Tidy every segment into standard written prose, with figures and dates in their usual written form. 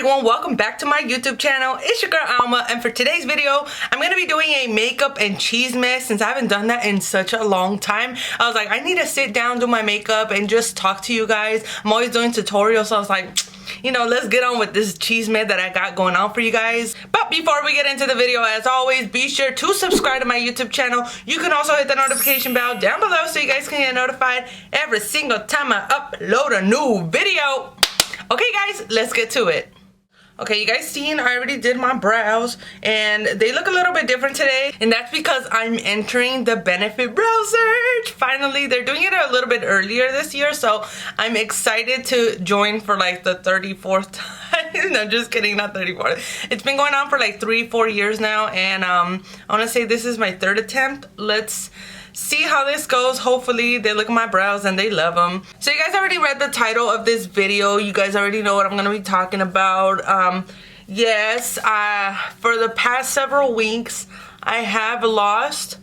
everyone, welcome back to my YouTube channel. It's your girl Alma, and for today's video I'm gonna be doing a makeup and CHISME. Since I haven't done that in such a long time, I was like, I need to sit down, do my makeup, and just talk to you guys. I'm always doing tutorials, so I was like, you know, let's get on with this CHISME that I got going on for you guys. But before we get into the video, as always, be sure to subscribe to my YouTube channel. You can also hit the notification bell down below so you guys can get notified every single time I upload a new video. Okay guys, let's get to it. Okay, you guys seen I already did my brows and they look a little bit different today, and that's because I'm entering the Benefit Brow Search. Finally, they're doing it a little bit earlier this year, so I'm excited to join for like the 34th time. No, just kidding, not 34th. It's been going on for like 3-4 years now, and I want to say this is my third attempt. Let's see how this goes. Hopefully they look at my brows and they love them. So you guys already read the title of this video. You guys already know what I'm gonna be talking about. Yes, for the past several weeks I have lost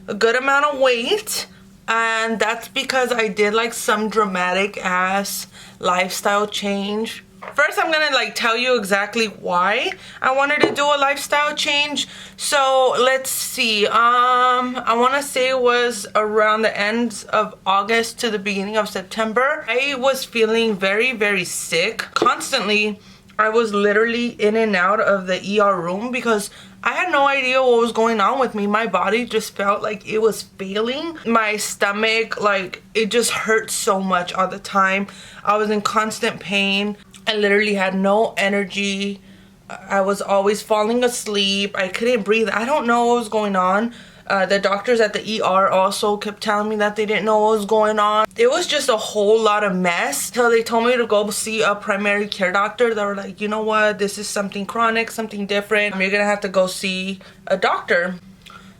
a good amount of weight, and that's because I did like some dramatic ass lifestyle change. First, I'm gonna like tell you exactly why I wanted to do a lifestyle change. So let's see, I want to say it was around the end of August to the beginning of September. I was feeling very sick constantly. I was literally in and out of the ER room because I had no idea what was going on with me. My body just felt like it was failing. My stomach, like, it just hurt so much all the time. I was in constant pain. I literally had no energy. I was always falling asleep. I couldn't breathe. I don't know what was going on. The doctors at the ER also kept telling me that they didn't know what was going on. It was just a whole lot of mess. So they told me to go see a primary care doctor. They were like, you know what, this is something chronic, something different. You're gonna have to go see a doctor.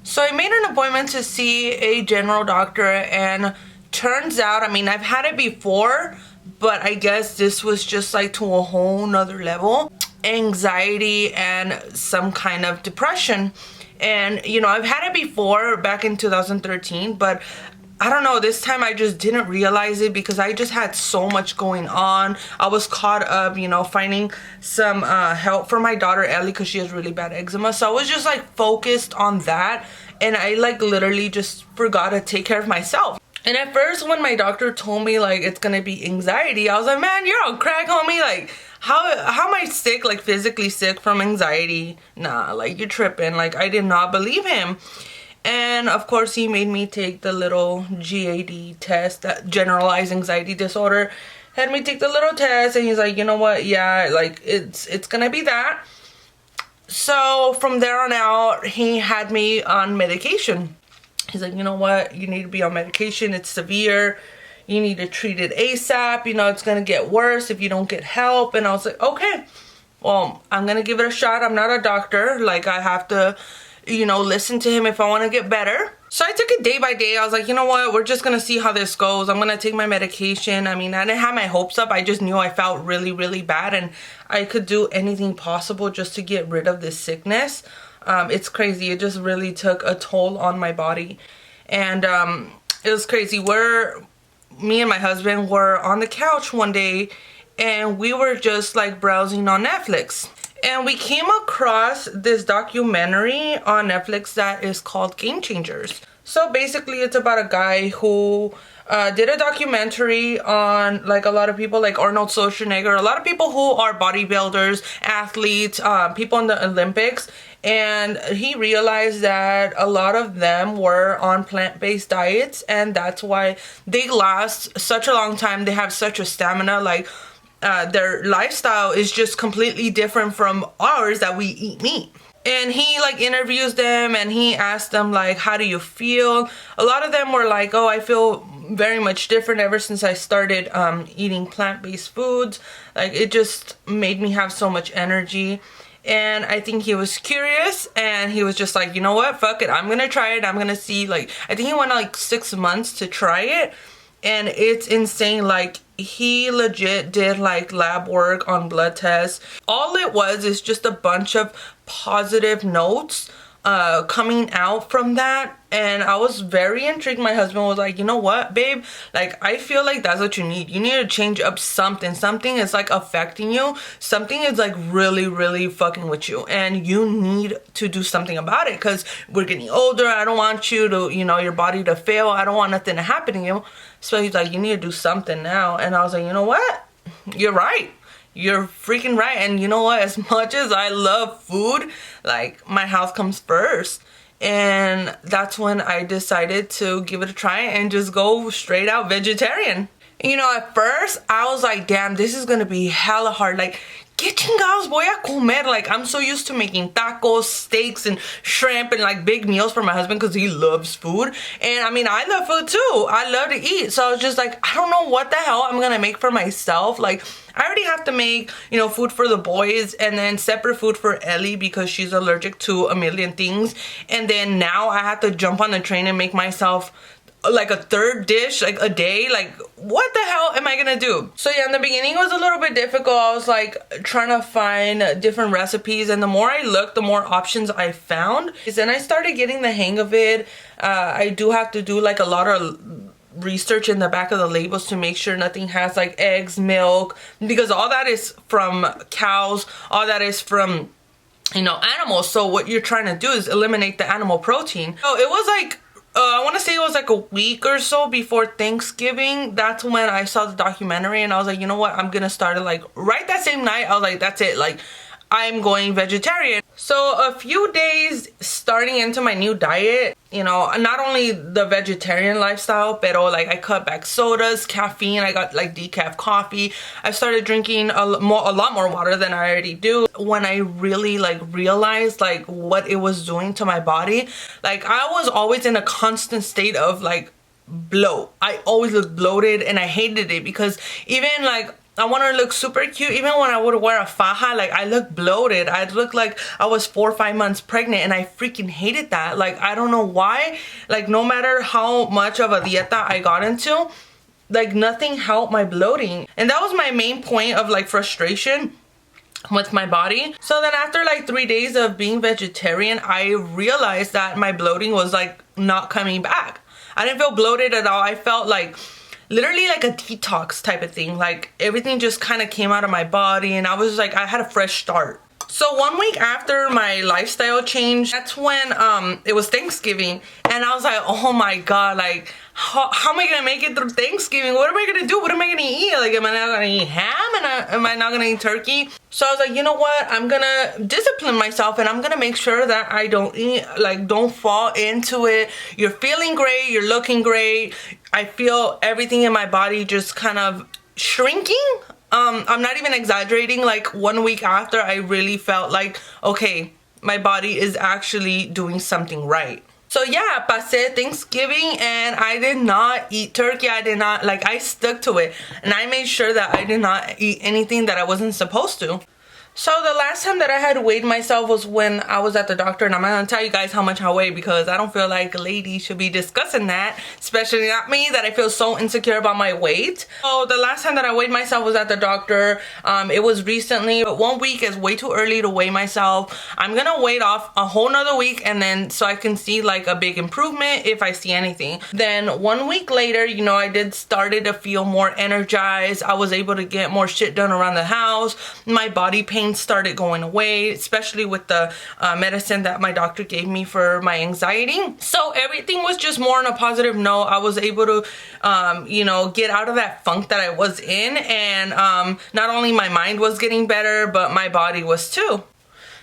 So I made an appointment to see a general doctor, and turns out, I mean, I've had it before, but I guess this was just like to a whole nother level. Anxiety and some kind of depression. And you know, I've had it before back in 2013, but I don't know, this time I just didn't realize it because I just had so much going on. I was caught up, you know, finding some help for my daughter Ellie because she has really bad eczema. So I was just like focused on that, and I like literally just forgot to take care of myself. And at first when my doctor told me like it's gonna be anxiety, I was like, man, you're on crack, homie. Like, how am I sick, like physically sick from anxiety? Nah, like, you're tripping. Like, I did not believe him. And of course he made me take the little GAD test, that generalized anxiety disorder. Had me take the little test, and he's like, you know what, yeah, like it's gonna be that. So from there on out, he had me on medication. He's like, you know what, you need to be on medication, it's severe, you need to treat it ASAP, you know, it's gonna get worse if you don't get help. And I was like, okay, well, I'm gonna give it a shot. I'm not a doctor, like, I have to, you know, listen to him if I want to get better. So I took it day by day. I was like, you know what, we're just gonna see how this goes. I'm gonna take my medication. I mean, I didn't have my hopes up. I just knew I felt really bad, and I could do anything possible just to get rid of this sickness. It's crazy. It just really took a toll on my body, and it was crazy. Me and my husband were on the couch one day, and we were just like browsing on Netflix, and we came across this documentary on Netflix that is called Game Changers. So basically it's about a guy who did a documentary on like a lot of people like Arnold Schwarzenegger, a lot of people who are bodybuilders, athletes, people in the Olympics. And he realized that a lot of them were on plant-based diets, and that's why they last such a long time. They have such a stamina. Like, their lifestyle is just completely different from ours that we eat meat. And he like interviews them, and he asked them like, how do you feel? A lot of them were like, oh, I feel very much different ever since I started eating plant-based foods. Like, it just made me have so much energy. And I think he was curious, and he was just like, you know what, fuck it, I'm gonna try it. I'm gonna see. Like, I think he went like 6 months to try it, and it's insane. Like, he legit did like lab work on blood tests. All it was is just a bunch of positive notes coming out from that, and I was very intrigued. My husband was like, you know what, babe, like I feel like that's what you need. You need to change up something. Something is like affecting you. Something is like really fucking with you, and you need to do something about it, because we're getting older. I don't want you to, you know, your body to fail. I don't want nothing to happen to you. So he's like, you need to do something now. And I was like, you know what, you're right. You're freaking right. And you know what, as much as I love food, like my health comes first. And that's when I decided to give it a try and just go straight out vegetarian. You know, at first I was like, damn, this is gonna be hella hard. Like, ¿qué chingados voy a comer? Like, I'm so used to making tacos, steaks, and shrimp, and like big meals for my husband because he loves food. And I mean, I love food too. I love to eat. So I was just like, I don't know what the hell I'm gonna make for myself. Like, I already have to make, you know, food for the boys, and then separate food for Ellie because she's allergic to a million things. And then now I have to jump on the train and make myself like a third dish like a day. Like, what the hell am I gonna do? So yeah, in the beginning it was a little bit difficult. I was like trying to find different recipes, and the more I looked, the more options I found. Then I started getting the hang of it. I do have to do like a lot of research in the back of the labels to make sure nothing has like eggs, milk, because all that is from cows, all that is from, you know, animals. So what you're trying to do is eliminate the animal protein. So it was like I want to say it was like a week or so before Thanksgiving. That's when I saw the documentary, and I was like, you know what, I'm gonna start it. Like right that same night, I was like, that's it, like I'm going vegetarian. So a few days starting into my new diet, you know, not only the vegetarian lifestyle, but like I cut back sodas, caffeine. I got like decaf coffee. I started drinking a lot more water than I already do. When I really like realized like what it was doing to my body, like I was always in a constant state of like bloat. I always looked bloated, and I hated it because even like I want to look super cute. Even when I would wear a faja, like I look bloated. I look like I was 4 or 5 months pregnant, and I freaking hated that. Like, I don't know why. Like, no matter how much of a dieta I got into, like nothing helped my bloating. And that was my main point of like frustration with my body. So then after like 3 days of being vegetarian, I realized that my bloating was like not coming back. I didn't feel bloated at all. I felt like literally like a detox type of thing. Like everything just kind of came out of my body, and I was like, I had a fresh start. So 1 week after my lifestyle change, that's when it was Thanksgiving, and I was like, oh my god, like how am I gonna make it through Thanksgiving? What am I gonna do? What am I gonna eat? Like, am I not gonna eat ham? And am I not gonna eat turkey? So I was like, you know what, I'm gonna discipline myself, and I'm gonna make sure that I don't eat, like don't fall into it. You're feeling great, you're looking great. I feel everything in my body just kind of shrinking. I'm not even exaggerating. Like 1 week after, I really felt like, okay, my body is actually doing something right. So yeah, pasé Thanksgiving, and I did not eat turkey. I did not, like, I stuck to it, and I made sure that I did not eat anything that I wasn't supposed to. So the last time that I had weighed myself was when I was at the doctor, and I'm not gonna tell you guys how much I weigh because I don't feel like a lady should be discussing that, especially not me, that I feel so insecure about my weight. So the last time that I weighed myself was at the doctor. It was recently, but 1 week is way too early to weigh myself. I'm gonna wait off a whole nother week, and then so I can see like a big improvement if I see anything. Then 1 week later, you know, I started to feel more energized. I was able to get more shit done around the house. My body pain started going away, especially with the medicine that my doctor gave me for my anxiety. So everything was just more on a positive note. I was able to you know, get out of that funk that I was in, and not only my mind was getting better, but my body was too.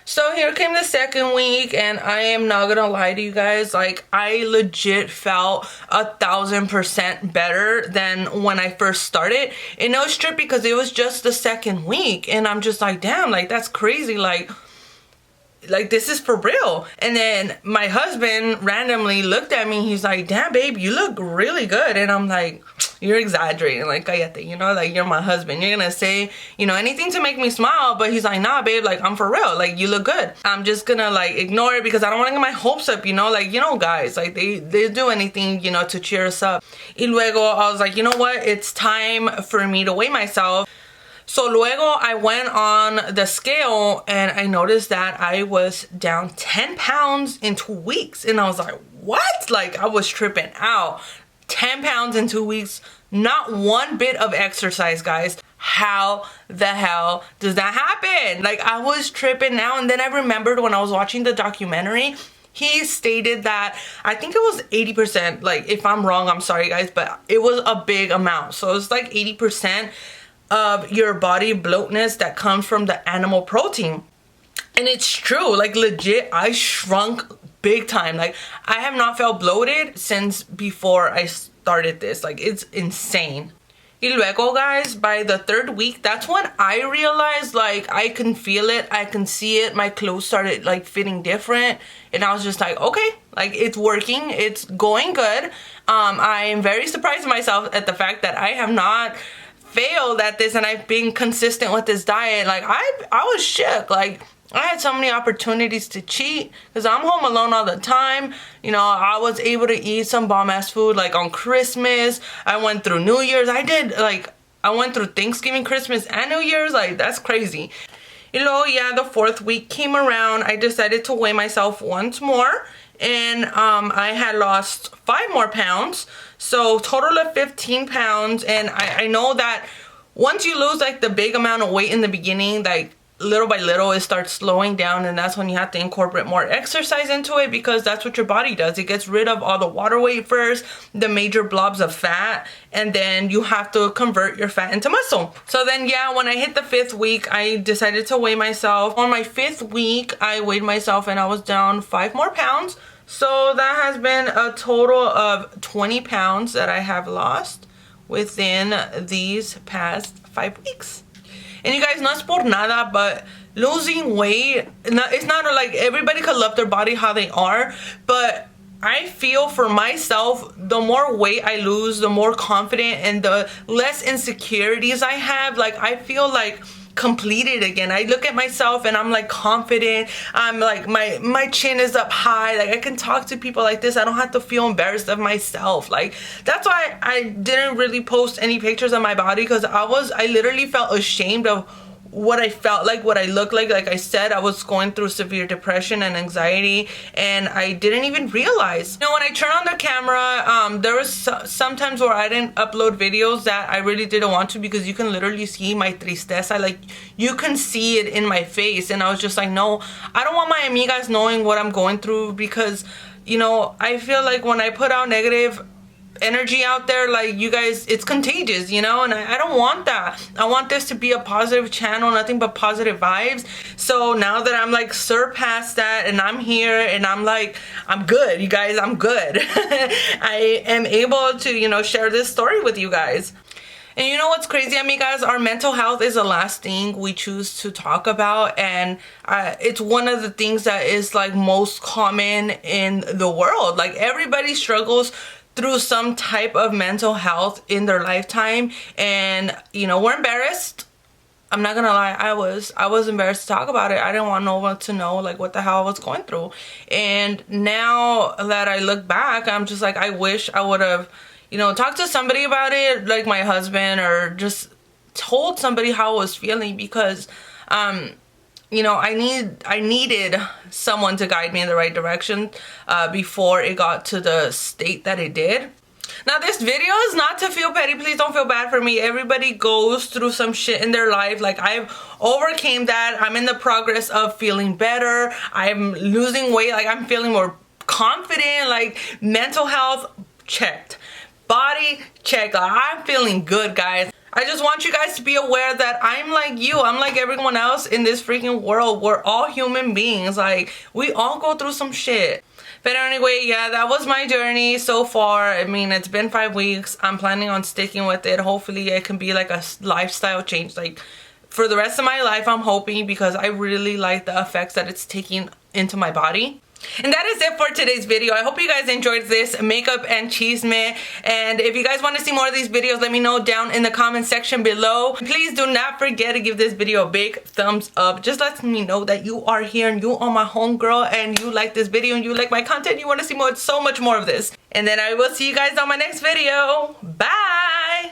So here came the second week, and I am not gonna lie to you guys, like I legit felt 1000% better than when I first started. And no strip, because it was just the second week, and I'm just like, damn, like that's crazy, like this is for real. And then my husband randomly looked at me, he's like, damn babe, you look really good. And I'm like, you're exaggerating, like cállate, you know, like you're my husband, you're gonna say, you know, anything to make me smile. But he's like, nah babe, like I'm for real, like you look good. I'm just gonna like ignore it because I don't want to get my hopes up, you know, like, you know, guys, like they do anything, you know, to cheer us up. Y luego I was like, you know what, it's time for me to weigh myself. So luego I went on the scale and I noticed that I was down 10 pounds in 2 weeks. And I was like, what? Like, I was tripping out. 10 pounds in 2 weeks. Not one bit of exercise, guys. How the hell does that happen? Like, I was tripping out. And then I remembered when I was watching the documentary, he stated that, I think it was 80%. Like, if I'm wrong, I'm sorry, guys, but it was a big amount. So it's like 80% of your body bloatness that comes from the animal protein. And it's true, like legit, I shrunk big time. Like, I have not felt bloated since before I started this. Like, it's insane. Y luego, guys, by the 3rd week, that's when I realized, like, I can feel it, I can see it, my clothes started like fitting different, and I was just like, okay, like, it's working, it's going good. I am very surprised myself at the fact that I have not failed at this, and I've been consistent with this diet. Like, I was shook. Like, I had so many opportunities to cheat because I'm home alone all the time. You know, I was able to eat some bomb ass food like on Christmas. I went through New Year's. I went through Thanksgiving, Christmas, and New Year's. Like, that's crazy. You know, yeah, the 4th week came around. I decided to weigh myself once more, and I had lost 5 more pounds. So total of 15 pounds. And I know that once you lose like the big amount of weight in the beginning, like little by little it starts slowing down, and that's when you have to incorporate more exercise into it, because that's what your body does. It gets rid of all the water weight first, the major blobs of fat, and then you have to convert your fat into muscle. So then, yeah, when I hit the 5th week, I decided to weigh myself. On my 5th week, I weighed myself and I was down 5 more pounds. So that has been a total of 20 pounds that I have lost within these past 5 weeks. And you guys, no es por nada, but losing weight, it's not like everybody could love their body how they are, but I feel for myself, the more weight I lose, the more confident and the less insecurities I have. Like, I feel like completed again. I look at myself and I'm like confident. I'm like, my chin is up high. Like, I can talk to people like this. I don't have to feel embarrassed of myself. Like, that's why I didn't really post any pictures of my body, because I literally felt ashamed of what I felt like, what I looked like. Like I said, I was going through severe depression and anxiety, and I didn't even realize. You know, when I turn on the camera, there was some times where I didn't upload videos that I really didn't want to, because you can literally see my tristeza. Like, you can see it in my face, and I was just like, no, I don't want my amigas knowing what I'm going through, because, you know, I feel like when I put out negative energy out there, like, you guys, it's contagious, you know, and I don't want that. I want this to be a positive channel, nothing but positive vibes. So now that I'm like surpassed that, and I'm here, and I'm like, I'm good, you guys, I'm good. I am able to, you know, share this story with you guys. And you know what's crazy, amigas? Our mental health is the last thing we choose to talk about, and it's one of the things that is like most common in the world. Like, everybody struggles through some type of mental health in their lifetime, and you know, we're embarrassed. I'm not gonna lie, I was embarrassed to talk about it. I didn't want no one to know like what the hell I was going through. And now that I look back, I'm just like, I wish I would have, you know, talked to somebody about it, like my husband, or just told somebody how I was feeling, because you know, I needed someone to guide me in the right direction before it got to the state that it did. Now, this video is not to feel petty. Please don't feel bad for me. Everybody goes through some shit in their life. Like, I've overcame that. I'm in the progress of feeling better. I'm losing weight. Like, I'm feeling more confident. Like, mental health checked. Body checked. Like, I'm feeling good, guys. I just want you guys to be aware that I'm like you. I'm like everyone else in this freaking world. We're all human beings. Like, we all go through some shit. But anyway, yeah, that was my journey so far. I mean, it's been 5 weeks. I'm planning on sticking with it. Hopefully it can be like a lifestyle change, like for the rest of my life, I'm hoping, because I really like the effects that it's taking into my body. And that is it for today's video. I hope you guys enjoyed this makeup and chisme. And if you guys want to see more of these videos, let me know down in the comment section below. Please do not forget to give this video a big thumbs up. Just let me know that you are here and you are my homegirl and you like this video and you like my content. You want to see more, so much more of this. And then I will see you guys on my next video. Bye!